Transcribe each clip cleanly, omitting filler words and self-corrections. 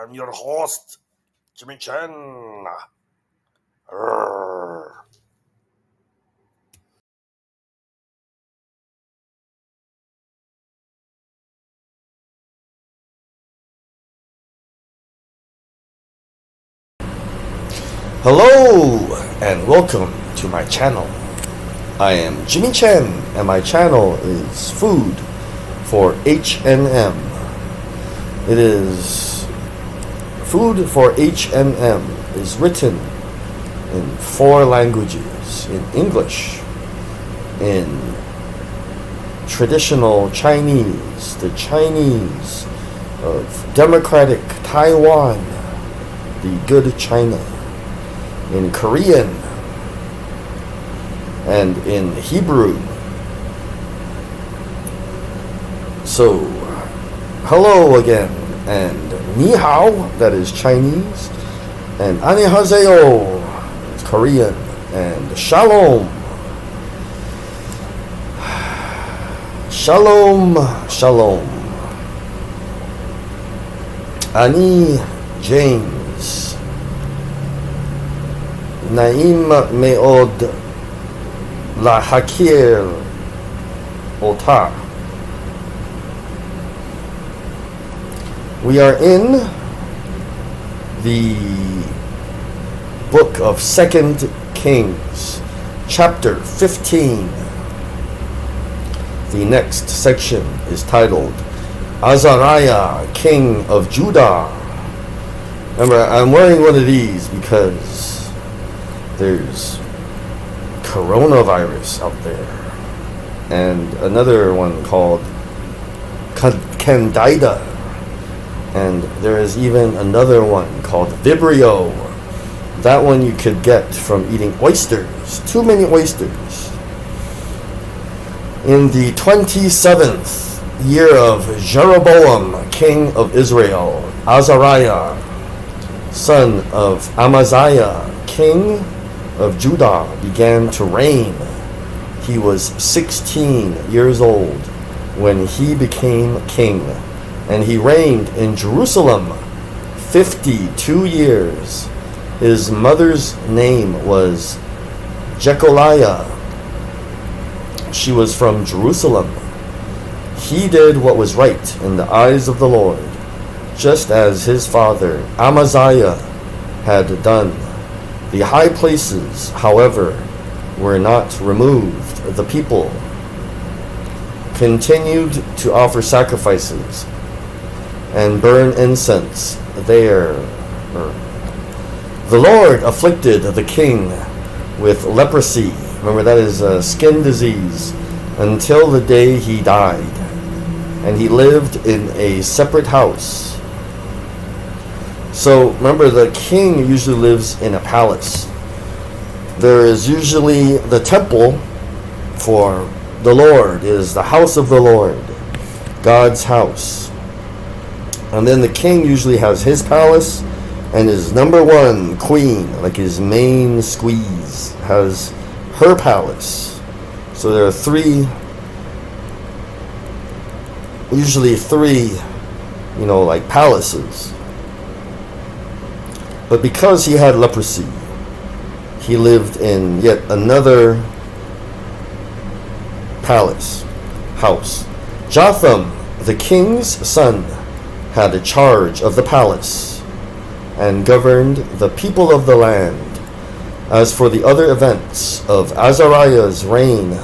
I'm your host, Jimmy Chen. Arrgh. Hello and welcome to my channel. I am Jimmy Chen and my channel is Food for HNM. It is Food for HNM is written in 4 languages: in English, in traditional Chinese, the Chinese of democratic Taiwan, the good China, in Korean, and in Hebrew. So, hello again, and ni hao, that is Chinese, and annyeonghaseyo, it's Korean, and shalom. Shalom, shalom. Ani James. Naim me'od lahakir ota. We are in the book of 2 Kings, chapter 15. The next section is titled Azariah, King of Judah. Remember, I'm wearing one of these because there's coronavirus out there, and another one called Candida, and there is even another one called Vibrio. That one you could get from eating oysters, too many oysters. In the 27th year of Jeroboam, king of Israel, Azariah, son of Amaziah, king of Judah, began to reign. He was 16 years old when he became king, and he reigned in Jerusalem 52 years. His mother's name was Jecholiah. She was from Jerusalem. He did what was right in the eyes of the Lord, just as his father Amaziah had done. The high places, however, were not removed. The people continued to offer sacrifices and burn incense there. The Lord afflicted the king with leprosy. Remember, that is a skin disease, until the day he died. And he lived in a separate house. So remember, the king usually lives in a palace. There is usually the temple for the Lord, is the house of the Lord, God's house. And then the king usually has his palace, and his number one queen, like his main squeeze, has her palace. So there are usually three, like palaces. But because he had leprosy, he lived in yet another house. Jotham, the king's son, had a charge of the palace and governed the people of the land. As for the other events of Azariah's reign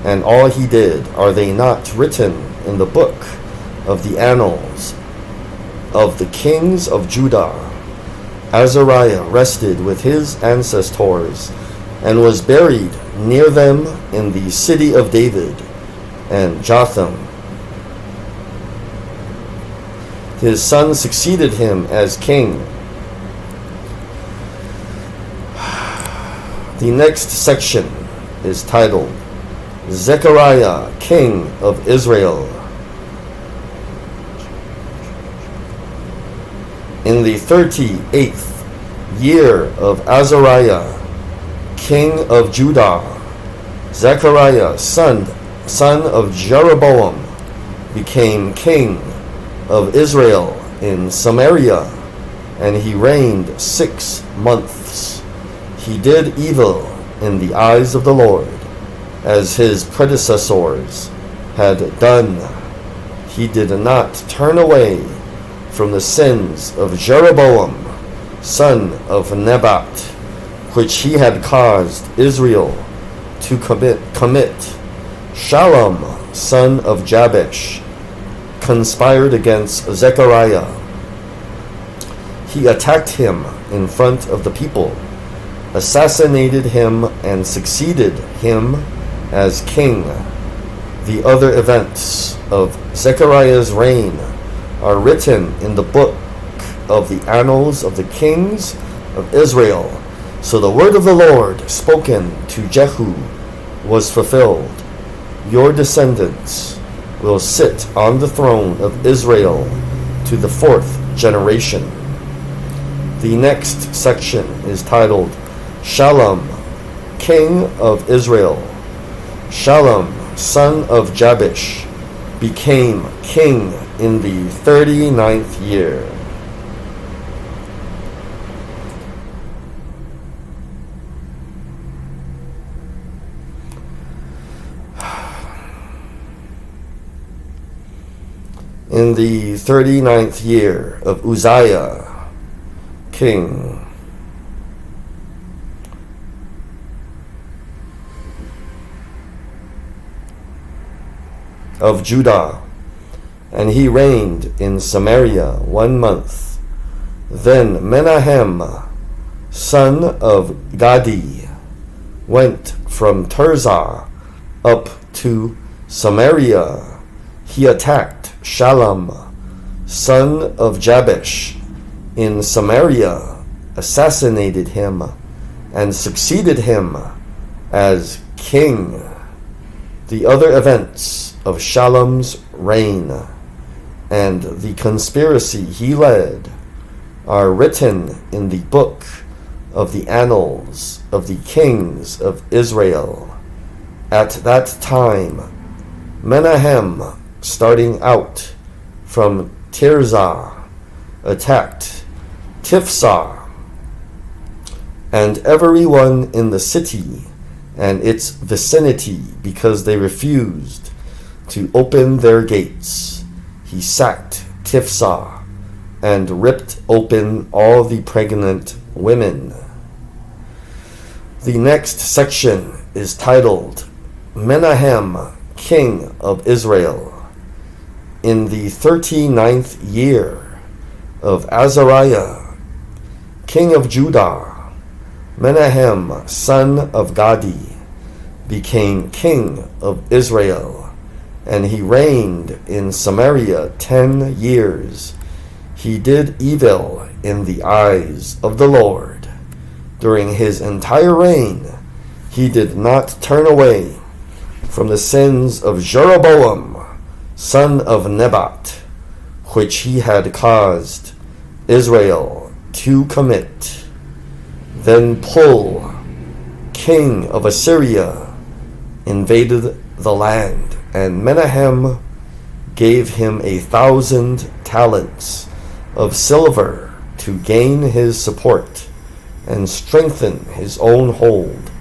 and all he did, are they not written in the book of the annals of the kings of Judah? Azariah rested with his ancestors and was buried near them in the city of David. And Jotham, his son, succeeded him as king. The next section is titled Zechariah, King of Israel. In the 38th year of Azariah, king of Judah, Zechariah, son of Jeroboam, became king of Israel in Samaria and he reigned 6 months. He did evil in the eyes of the Lord, as his predecessors had done. He did not turn away from the sins of Jeroboam, son of Nebat, which he had caused Israel to commit. Shallum, son of Jabesh, conspired against Zechariah. He attacked him in front of the people, assassinated him, and succeeded him as king. The other events of Zechariah's reign are written in the book of the annals of the kings of Israel. So the word of the Lord spoken to Jehu was fulfilled. Your descendants will sit on the throne of Israel to the 4th generation. The next section is titled Shallum, king of Israel. Shallum, son of Jabesh, became king in the 39th year. In the 39th year of Uzziah, king of Judah, and he reigned in Samaria 1 month. Then Menahem, son of Gadi, went from Tirzah up to Samaria. He attacked Shallum, son of Jabesh, in Samaria, assassinated him, and succeeded him as king. The other events of Shallum's reign and the conspiracy he led are written in the book of the annals of the kings of Israel. At that time, Menahem, starting out from Tirzah, attacked Tifsah and everyone in the city and its vicinity, because they refused to open their gates. He sacked Tifsah and ripped open all the pregnant women. The next section is titled Menahem, king of Israel. In the 39th year of Azariah, king of Judah, Menahem, son of Gadi, became king of Israel, and he reigned in Samaria 10 years. He did evil in the eyes of the Lord. During his entire reign, he did not turn away from the sins of Jeroboam, son of Nebat, which he had caused Israel to commit. Then Pul, king of Assyria, invaded the land, and Menahem gave him 1,000 talents of silver to gain his support and strengthen his own hold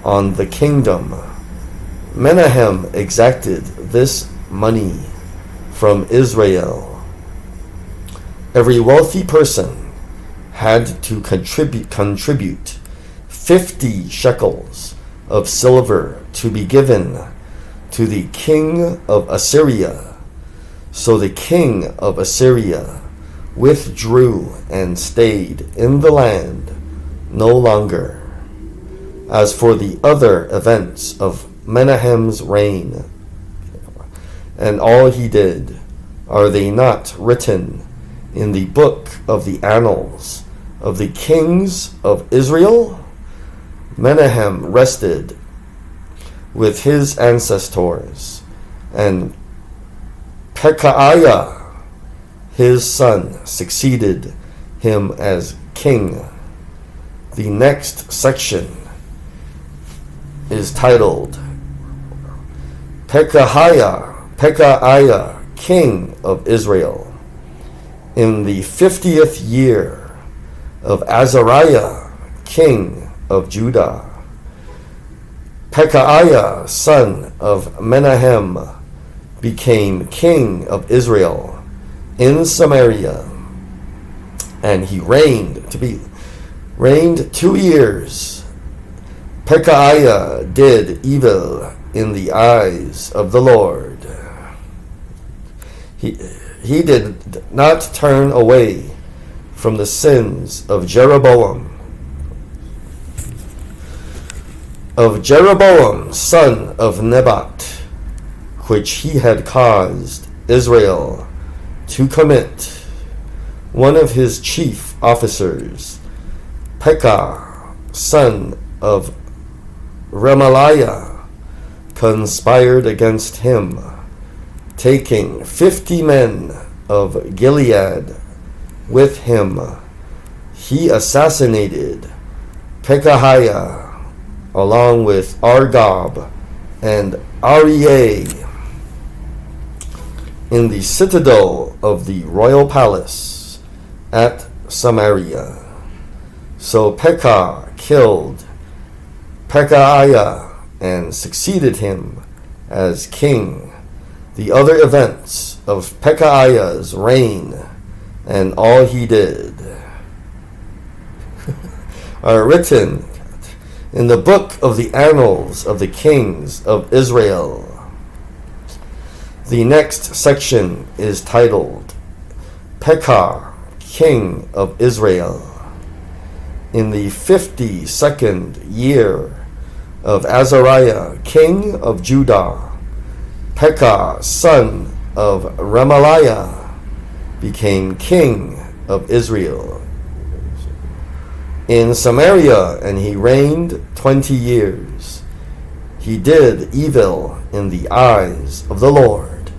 on the kingdom. Menahem exacted this money from Israel. Every wealthy person had to contribute 50 shekels of silver to be given to the king of Assyria. So the king of Assyria withdrew and stayed in the land no longer. As for the other events of Menahem's reign and all he did, are they not written in the book of the annals of the kings of Israel? Menahem rested with his ancestors, and Pekahiah, his son, succeeded him as king. The next section is titled Pekahiah, king of Israel. In the 50th year of Azariah, king of Judah. Pekahiah, son of Menahem, became king of Israel in Samaria, and he reigned 2 years. Pekahiah did evil in the eyes of the Lord. He did not turn away from the sins of Jeroboam, son of Nebat, which he had caused Israel to commit. One of his chief officers, Pekah, son of Remaliah, conspired against him, taking 50 men of Gilead with him. He assassinated Pekahiah along with Argob and Arieh in the citadel of the royal palace at Samaria. So Pekah killed Pekahiah and succeeded him as king. The other events of Pekahiah's reign and all he did are written in the book of the annals of the kings of Israel. The next section is titled Pekah, king of Israel. In the 52nd year of Azariah, king of Judah, Pekah, son of Remaliah, became king of Israel in Samaria, and he reigned 20 years. He did evil in the eyes of the Lord.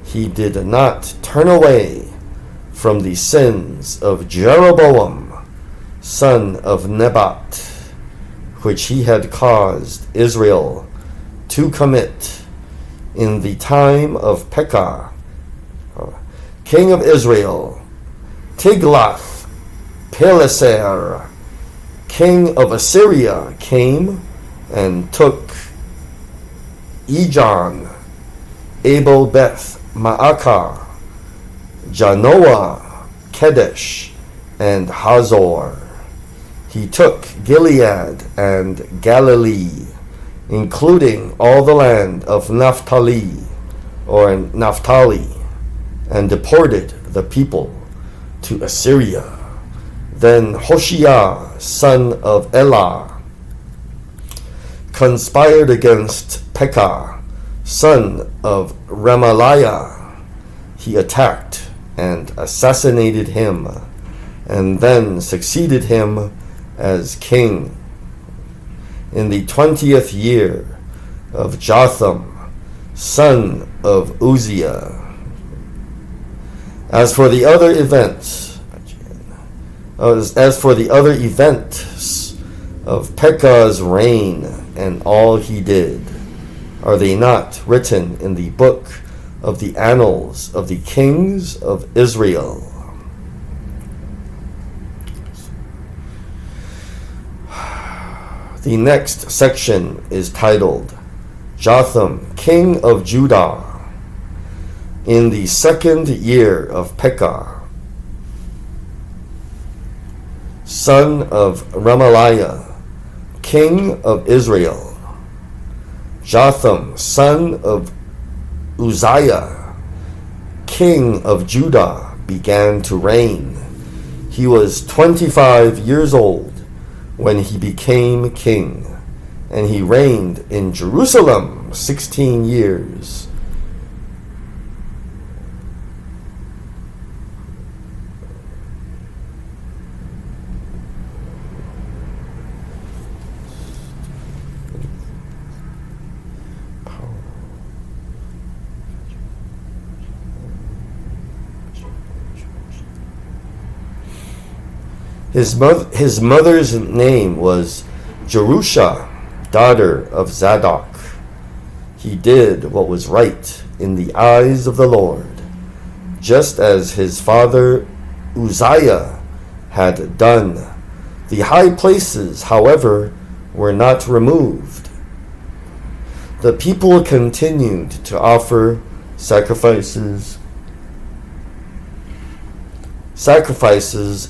He did not turn away from the sins of Jeroboam, son of Nebat, which he had caused Israel to commit in the time of Pekah, king of Israel. Tiglath-Pileser, king of Assyria, came and took Ijon, Abel-Beth-Maacah, Janoah, Kedesh, and Hazor. He took Gilead and Galilee, including all the land of Naphtali, and deported the people to Assyria. Then Hosea, son of Elah, conspired against Pekah, son of Remaliah. He attacked and assassinated him, and then succeeded him as king. In the 20th year of Jotham, son of Uzziah. As for the other events of Pekah's reign and all he did, are they not written in the book of the annals of the kings of Israel? The next section is titled Jotham, king of Judah. In the 2nd year of Pekah, son of Remaliah, king of Israel, Jotham, son of Uzziah, king of Judah, began to reign. He was 25 years old when he became king, and he reigned in Jerusalem 16 years. His mother's name was Jerusha, daughter of Zadok. He did what was right in the eyes of the Lord, just as his father Uzziah had done. The high places, however, were not removed. The people continued to offer sacrifices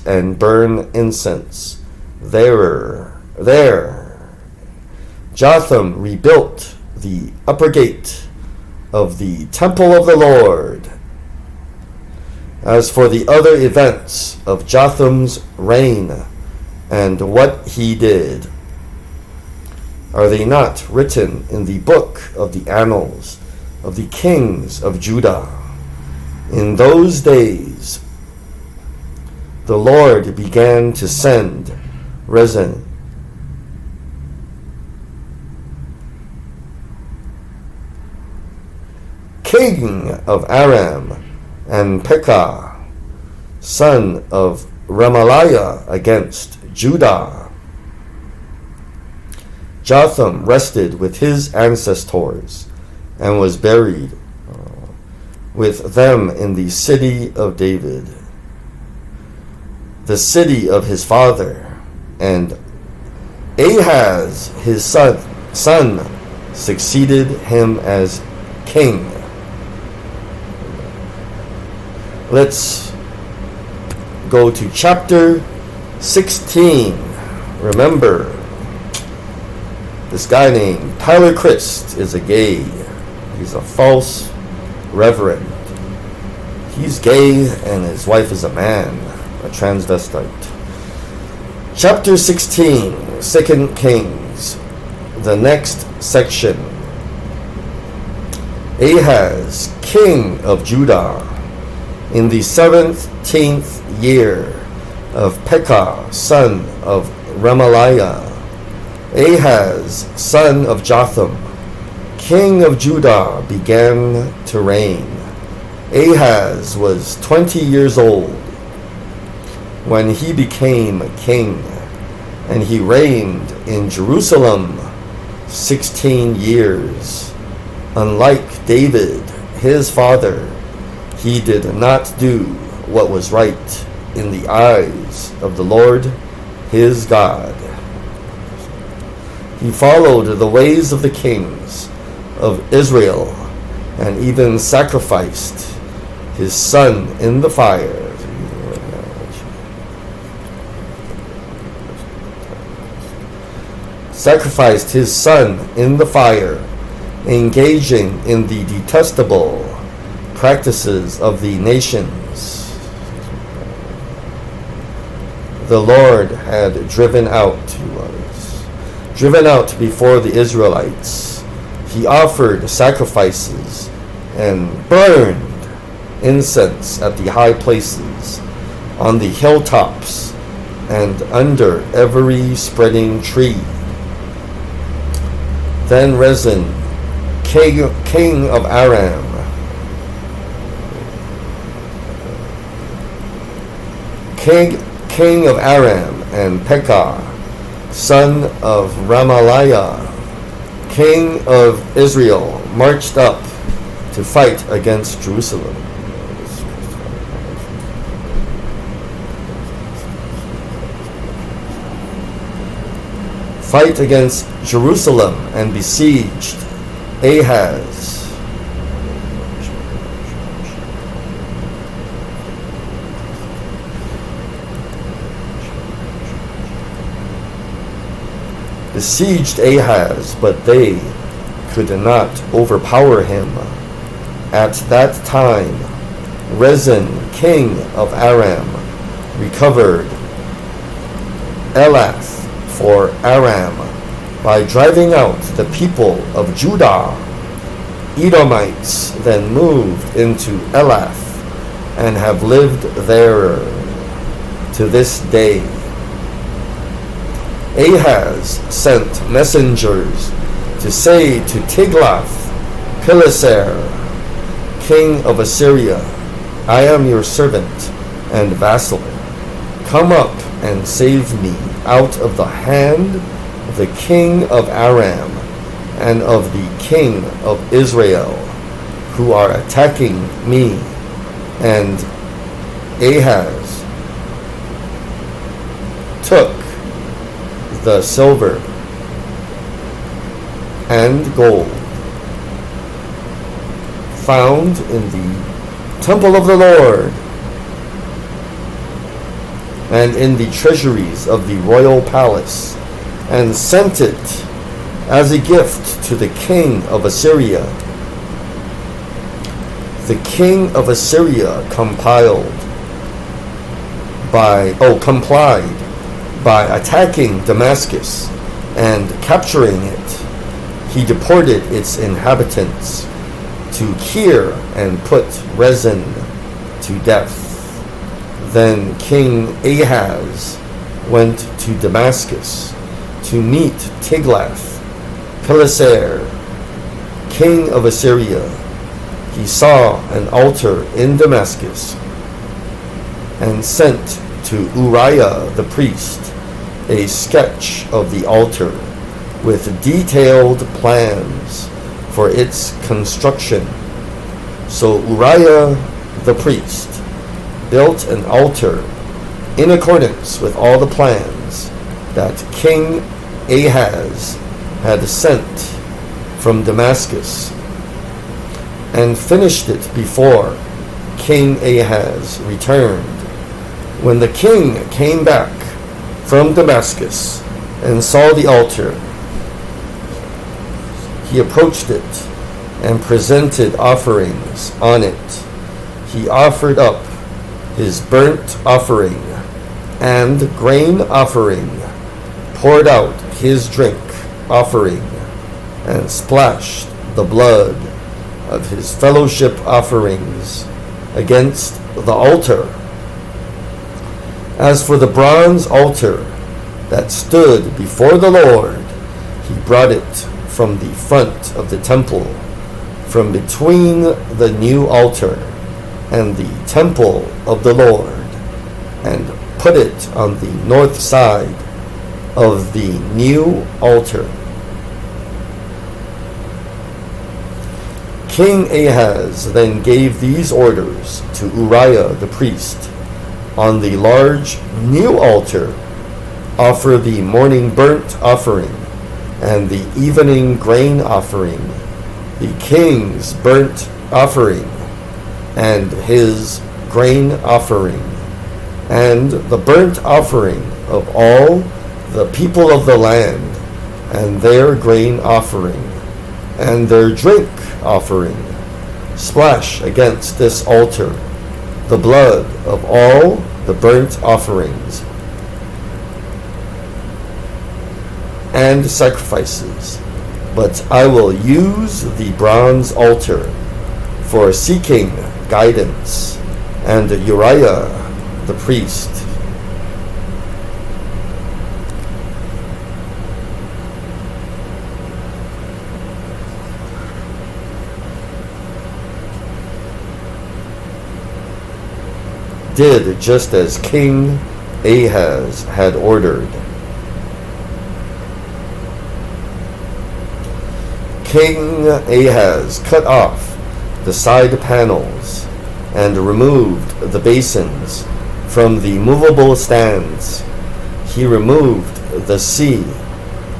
and burn incense there. Jotham rebuilt the upper gate of the temple of the Lord. As for the other events of Jotham's reign and what he did, are they not written in the book of the annals of the kings of Judah? In those days, the Lord began to send Rezin, king of Aram, and Pekah, son of Remaliah, against Judah. Jotham rested with his ancestors and was buried with them in the city of David, the city of his father. And Ahaz, his son, succeeded him as king. Let's go to chapter 16. Remember, this guy named Tyler Christ is a gay. He's a false reverend. He's gay and his wife is a man, a transvestite. Chapter 16, 2 Kings, the next section. Ahaz, king of Judah, in the 17th year of Pekah, son of Remaliah, Ahaz, son of Jotham, king of Judah, began to reign. Ahaz was 20 years old when he became king, and he reigned in Jerusalem 16 years. Unlike David, his father, he did not do what was right in the eyes of the Lord his God. He followed the ways of the kings of Israel and even sacrificed his son in the fire. Sacrificed his son in the fire, engaging in the detestable practices of the nations the Lord had driven out before the Israelites. He offered sacrifices and burned incense at the high places, on the hilltops, and under every spreading tree. Then Rezin, king of Aram, king of Aram, and Pekah, son of Remaliah, king of Israel, marched up to fight against Jerusalem. Fight against Jerusalem and besieged Ahaz. Besieged Ahaz, but they could not overpower him. At that time, Rezin, king of Aram, recovered Elath for Aram by driving out the people of Judah. Edomites then moved into Elath and have lived there to this day. Ahaz sent messengers to say to Tiglath-Pileser, king of Assyria, I am your servant and vassal. Come up and save me out of the hand of the king of Aram and of the king of Israel, who are attacking me. And Ahaz took the silver and gold found in the temple of the Lord and in the treasuries of the royal palace, and sent it as a gift to the king of Assyria. The king of Assyria complied by attacking Damascus and capturing it. He deported its inhabitants to Kir and put Rezin to death. Then King Ahaz went to Damascus to meet Tiglath-Pileser, king of Assyria. He saw an altar in Damascus and sent to Uriah the priest a sketch of the altar with detailed plans for its construction. So Uriah the priest built an altar in accordance with all the plans that King Ahaz had sent from Damascus, and finished it before King Ahaz returned. When the king came back from Damascus and saw the altar, he approached it and presented offerings on it. He offered up his burnt offering and grain offering, poured out his drink offering, and splashed the blood of his fellowship offerings against the altar. As for the bronze altar that stood before the Lord, he brought it from the front of the temple, from between the new altar and the temple of the Lord, and put it on the north side of the new altar. King Ahaz then gave these orders to Uriah the priest: on the large new altar offer the morning burnt offering and the evening grain offering, the king's burnt offering and his grain offering, and the burnt offering of all the people of the land, and their grain offering, and their drink offering. Splash against this altar the blood of all the burnt offerings and sacrifices, but I will use the bronze altar for seeking guidance, and Uriah the priest did just as King Ahaz had ordered. King Ahaz cut off the side panels and removed the basins from the movable stands. He removed the sea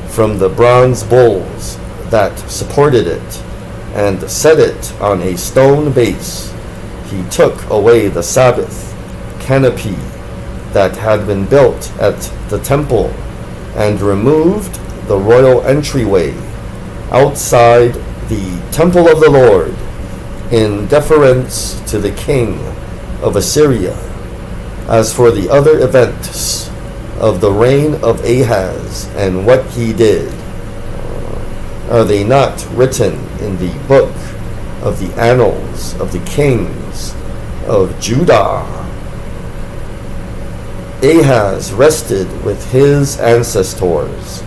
from the bronze bowls that supported it and set it on a stone base. He took away the Sabbath canopy that had been built at the temple and removed the royal entryway outside the temple of the Lord in deference to the king of Assyria. As for the other events of the reign of Ahaz and what he did, are they not written in the book of the annals of the kings of Judah? Ahaz rested with his ancestors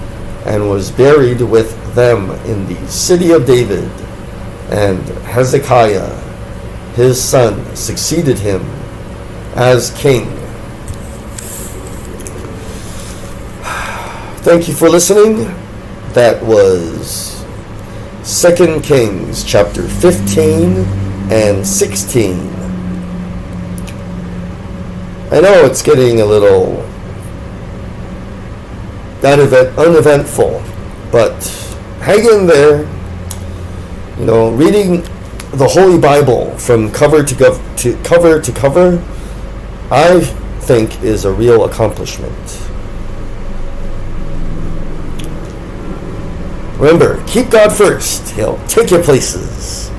and was buried with them in the city of David, and Hezekiah his son succeeded him as king. Thank you for listening. That was 2 Kings chapter 15 and 16. I know it's getting a little uneventful. But hang in there. Reading the Holy Bible from cover to cover, I think is a real accomplishment. Remember, keep God first. He'll take you places.